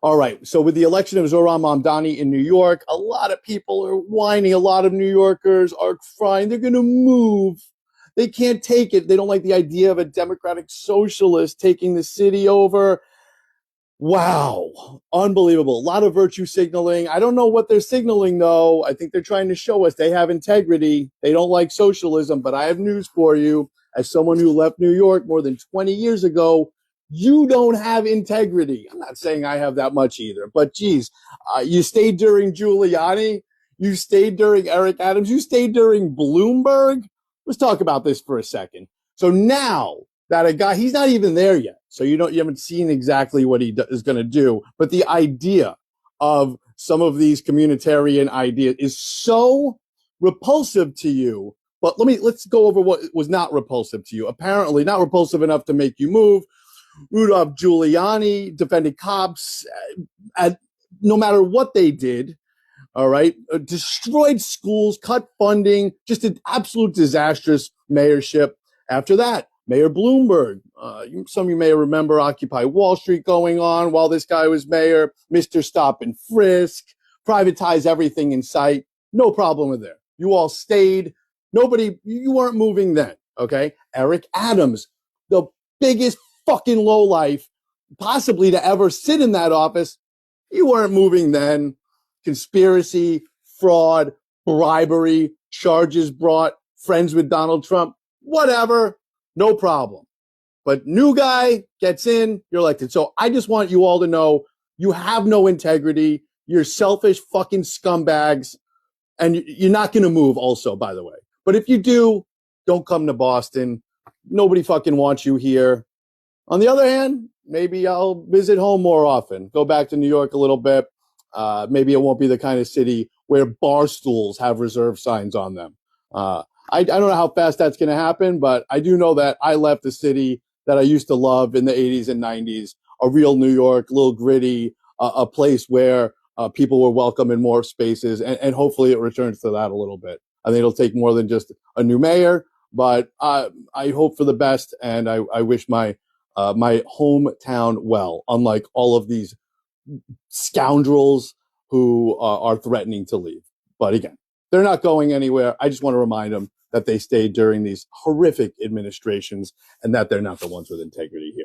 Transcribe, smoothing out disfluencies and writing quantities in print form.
All right. So with the election of Zohran Mamdani in New York, a lot of people are whining. A lot of New Yorkers are crying. They're going to move. They can't take it. They don't like the idea of a democratic socialist taking the city over. Wow. Unbelievable. A lot of virtue signaling. I don't know what they're signaling, though. I think they're trying to show us they have integrity. They don't like socialism, but I have news for you. As someone who left New York more than 20 years ago, you don't have integrity. I'm not saying I have that much either, but geez, you stayed during Giuliani. You stayed during Eric Adams. You stayed during Bloomberg. Let's talk about this for a second. So now that a guy, he's not even there yet. So you haven't seen exactly what he is going to do. But the idea of some of these communitarian ideas is so repulsive to you. But let's go over what was not repulsive to you. Apparently not repulsive enough to make you move. Rudolph Giuliani defended cops no matter what they did. All right. Destroyed schools, cut funding, just an absolute disastrous mayorship. After that, Mayor Bloomberg, some of you may remember Occupy Wall Street going on while this guy was mayor, Mr. Stop and Frisk, privatize everything in sight. No problem with there. You all stayed. You weren't moving then. Okay. Eric Adams, the biggest fucking lowlife possibly to ever sit in that office. You weren't moving then. Conspiracy, fraud, bribery, charges brought, friends with Donald Trump, whatever, no problem. But new guy gets in, you're elected. So I just want you all to know you have no integrity. You're selfish fucking scumbags. And you're not going to move also, by the way. But if you do, don't come to Boston. Nobody fucking wants you here. On the other hand, maybe I'll visit home more often, go back to New York a little bit. Maybe it won't be the kind of city where bar stools have reserve signs on them. I don't know how fast that's going to happen, but I do know that I left the city that I used to love in the 80s and 90s, a real New York, a little gritty, a place where people were welcome in more spaces, and hopefully it returns to that a little bit. I think it'll take more than just a new mayor, but I hope for the best, and I wish my hometown well, unlike all of these scoundrels who are threatening to leave. But again, they're not going anywhere. I just want to remind them that they stayed during these horrific administrations and that they're not the ones with integrity here.